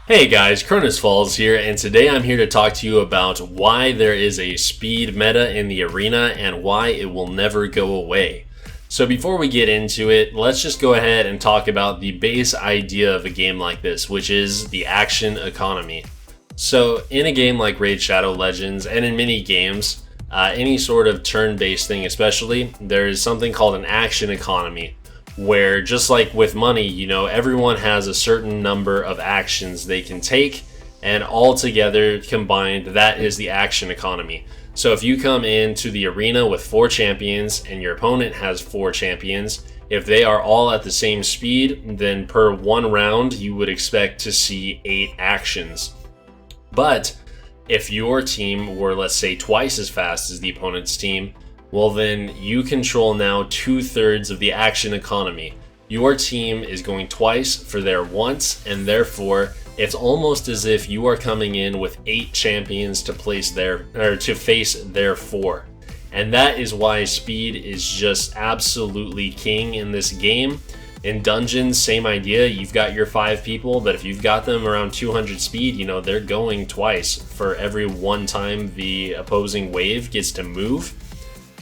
Hey guys, Cronus Falls here, and today I'm here to talk to you about why there is a speed meta in the arena and why it will never go away. So before we get into it, let's just go ahead and talk about the base idea of a game like this, which is the action economy. So in a game like Raid Shadow Legends, and in many games, any sort of turn-based thing especially, there is something called an action economy, where just like with money, everyone has a certain number of actions they can take, and all together combined, that is the action economy. So if you come into the arena with 4 champions and your opponent has 4 champions, if they are all at the same speed, then per 1 round you would expect to see 8 actions. But if your team were, let's say, twice as fast as the opponent's team, well then you control now 2/3 of the action economy. Your team is going twice for their once, and therefore it's almost as if you are coming in with 8 champions to face their 4. And that is why speed is just absolutely king in this game. In dungeons, same idea. You've got your 5 people, but if you've got them around 200 speed, they're going twice for every 1 time the opposing wave gets to move.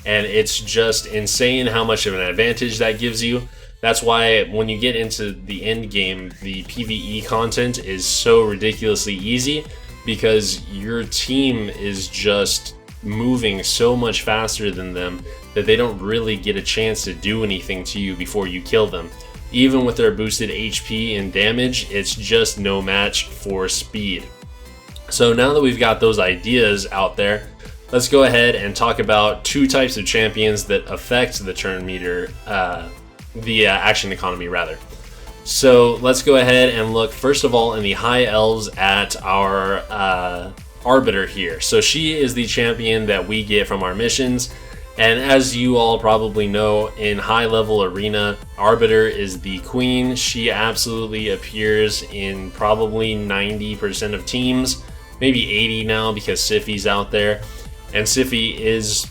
And it's just insane how much of an advantage that gives you. That's why when you get into the end game, the PvE content is so ridiculously easy, because your team is just moving so much faster than them that they don't really get a chance to do anything to you before you kill them. Even with their boosted HP and damage, it's just no match for speed. So now that we've got those ideas out there, let's go ahead and talk about 2 types of champions that affect the turn meter, action economy rather. So let's go ahead and look first of all in the high elves at our Arbiter here. So she is the champion that we get from our missions, and as you all probably know, in high level arena, Arbiter is the queen. She absolutely appears in probably 90% of teams, maybe 80 now because Siffi's out there. And Siffi is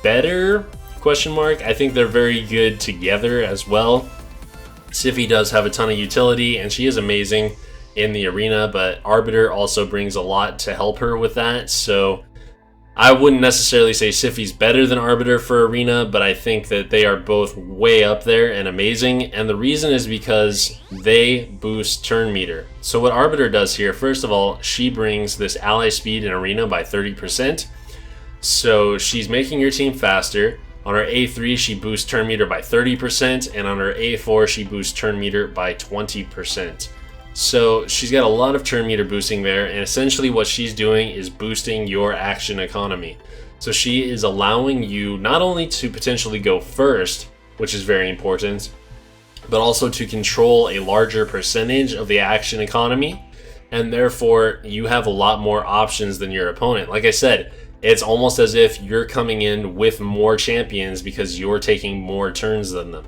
better, ? I think they're very good together as well. Siffi does have a ton of utility and she is amazing in the arena, but Arbiter also brings a lot to help her with that. So I wouldn't necessarily say Siffi's better than Arbiter for arena, but I think that they are both way up there and amazing. And the reason is because they boost turn meter. So what Arbiter does here, first of all, she brings this ally speed in arena by 30%. So she's making your team faster. On her A3, she boosts turn meter by 30%, and on her A4, she boosts turn meter by 20%. So she's got a lot of turn meter boosting there, and essentially what she's doing is boosting your action economy. So she is allowing you not only to potentially go first, which is very important, but also to control a larger percentage of the action economy, and therefore you have a lot more options than your opponent. Like I said, it's almost as if you're coming in with more champions because you're taking more turns than them.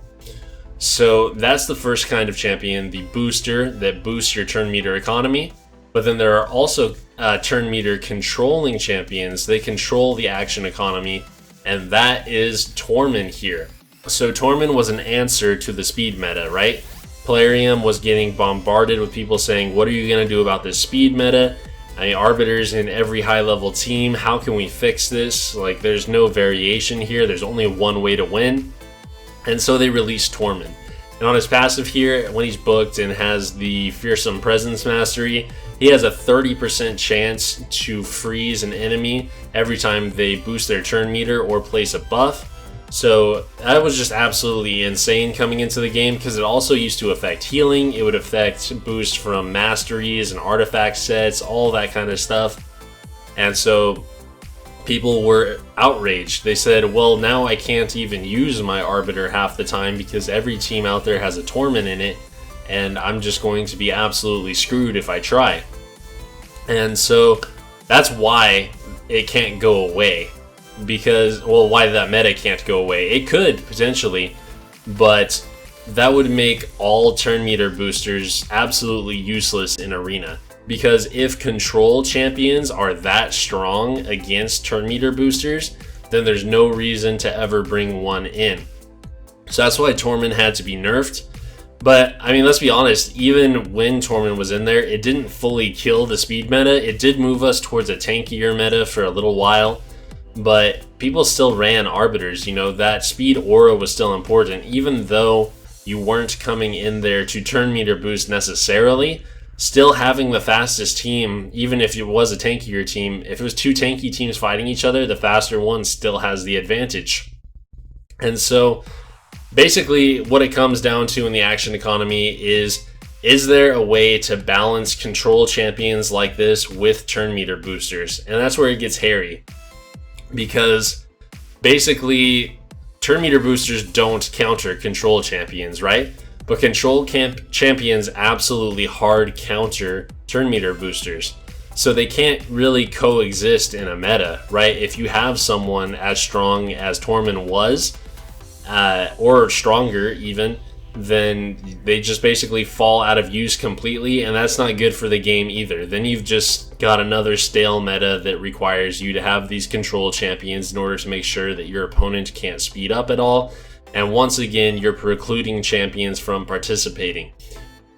So that's the first kind of champion, the booster that boosts your turn meter economy. But then there are also turn meter controlling champions. They control the action economy, and that is Torment here. So Torment was an answer to the speed meta, right? Plarium was getting bombarded with people saying, what are you going to do about this speed meta? I mean, Arbiter's in every high-level team. How can we fix this? Like, there's no variation here. There's only one way to win. And so they released Torment. And on his passive here, when he's booked and has the Fearsome Presence Mastery, he has a 30% chance to freeze an enemy every time they boost their turn meter or place a buff. So that was just absolutely insane coming into the game, because it also used to affect healing. It would affect boost from masteries and artifact sets, all that kind of stuff. And so people were outraged. They said, well, now I can't even use my Arbiter half the time because every team out there has a Torment in it, and I'm just going to be absolutely screwed if I try. And so that's why it can't go away. Because, well, why that meta can't go away. It could, potentially, but that would make all turn meter boosters absolutely useless in arena. Because if control champions are that strong against turn meter boosters, then there's no reason to ever bring one in. So that's why Torment had to be nerfed. But, I mean, let's be honest, even when Torment was in there, it didn't fully kill the speed meta. It did move us towards a tankier meta for a little while, but people still ran Arbiters. You know, that speed aura was still important, even though you weren't coming in there to turn meter boost necessarily. Still having the fastest team, even if it was a tankier team, if it was two tanky teams fighting each other, the faster one still has the advantage. And so basically what it comes down to in the action economy is there a way to balance control champions like this with turn meter boosters? And that's where it gets hairy, because basically turn meter boosters don't counter control champions, right? But control champions absolutely hard counter turn meter boosters. So they can't really coexist in a meta, right? If you have someone as strong as Torment was, or stronger even, then they just basically fall out of use completely, and that's not good for the game either. Then you've just got another stale meta that requires you to have these control champions in order to make sure that your opponent can't speed up at all. And once again, you're precluding champions from participating.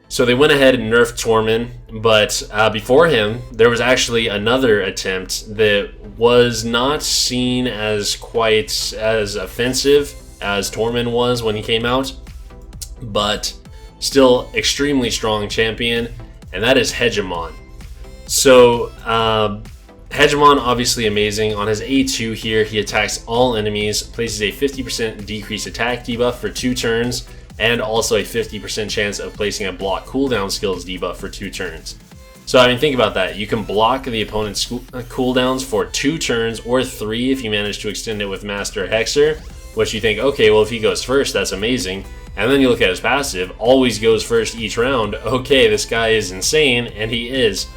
So they went ahead and nerfed Torment, but before him, there was actually another attempt that was not seen as quite as offensive as Torment was when he came out, but still extremely strong champion, and that is Hegemon. So Hegemon, obviously amazing. On his A2 here, he attacks all enemies, places a 50% decreased attack debuff for 2 turns, and also a 50% chance of placing a block cooldown skills debuff for 2 turns. So I mean, think about that. You can block the opponent's cooldowns for 2 turns, or 3 if you manage to extend it with Master Hexer, which you think, okay, well if he goes first, that's amazing. And then you look at his passive, always goes first each round. Okay, this guy is insane, and he is.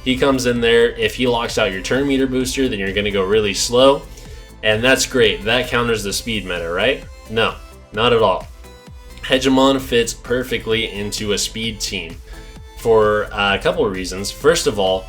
He comes in there, if he locks out your turn meter booster, then you're going to go really slow. And that's great. That counters the speed meta, right? No, not at all. Hegemon fits perfectly into a speed team for a couple of reasons. First of all,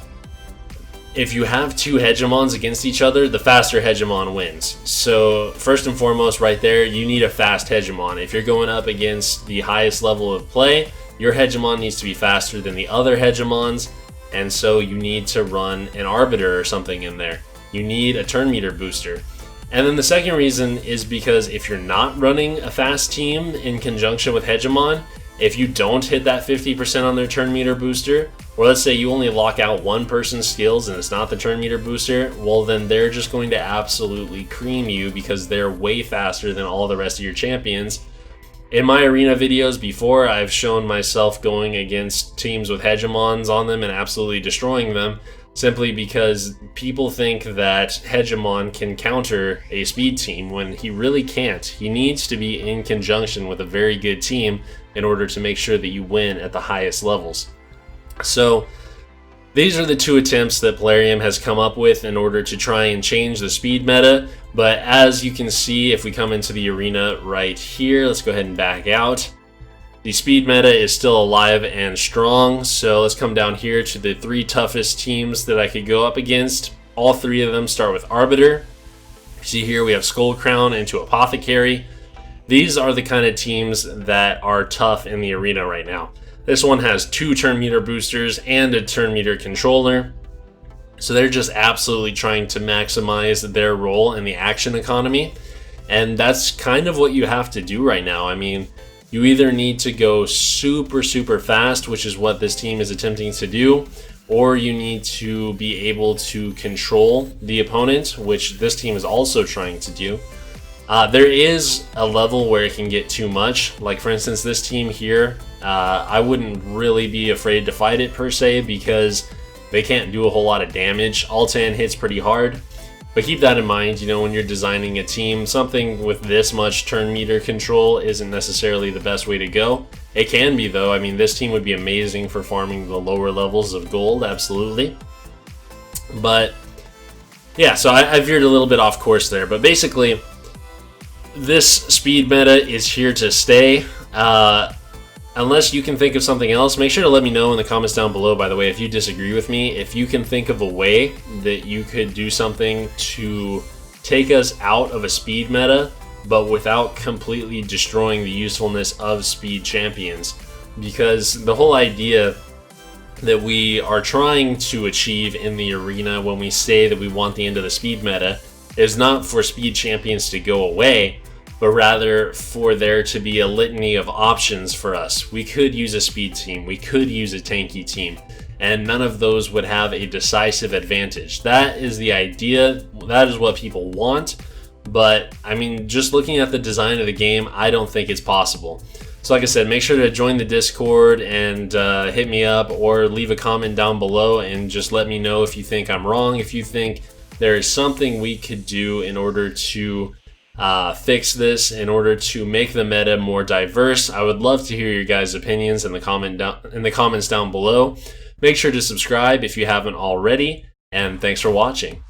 if you have 2 Hegemons against each other, the faster Hegemon wins. So first and foremost right there, you need a fast Hegemon. If you're going up against the highest level of play, your Hegemon needs to be faster than the other Hegemons. And so you need to run an Arbiter or something in there. You need a turn meter booster. And then the second reason is because if you're not running a fast team in conjunction with Hegemon, if you don't hit that 50% on their turn meter booster, or let's say you only lock out one person's skills and it's not the turn meter booster, well then they're just going to absolutely cream you because they're way faster than all the rest of your champions. In my arena videos before, I've shown myself going against teams with Hegemons on them and absolutely destroying them, simply because people think that Hegemon can counter a speed team when he really can't. He needs to be in conjunction with a very good team in order to make sure that you win at the highest levels. So these are the 2 attempts that Plarium has come up with in order to try and change the speed meta. But as you can see, if we come into the arena right here, let's go ahead and back out. The speed meta is still alive and strong. So let's come down here to the 3 toughest teams that I could go up against. All 3 of them start with Arbiter. See here we have Skull Crown into Apothecary. These are the kind of teams that are tough in the arena right now. This one has 2 turn meter boosters and a turn meter controller. So they're just absolutely trying to maximize their role in the action economy. And that's kind of what you have to do right now. I mean, you either need to go super fast, which is what this team is attempting to do, or you need to be able to control the opponent, which this team is also trying to do. There is a level where it can get too much. Like for instance, this team here, I wouldn't really be afraid to fight it per se because they can't do a whole lot of damage. Altan hits pretty hard, but keep that in mind, you know, when you're designing a team, something with this much turn meter control isn't necessarily the best way to go. It can be though. I mean, this team would be amazing for farming the lower levels of gold, absolutely. But yeah, so I veered a little bit off course there, but basically this speed meta is here to stay. Unless you can think of something else, make sure to let me know in the comments down below, by the way, if you disagree with me. If you can think of a way that you could do something to take us out of a speed meta, but without completely destroying the usefulness of speed champions. because the whole idea that we are trying to achieve in the arena when we say that we want the end of the speed meta is not for speed champions to go away, but rather for there to be a litany of options for us. We could use a speed team, we could use a tanky team, and none of those would have a decisive advantage. That is the idea, that is what people want, but I mean, just looking at the design of the game, I don't think it's possible. So like I said, make sure to join the Discord and hit me up or leave a comment down below and just let me know if you think I'm wrong, if you think there is something we could do in order to fix this, in order to make the meta more diverse. I would love to hear your guys' opinions in the comments down below. Make sure to subscribe if you haven't already, and thanks for watching.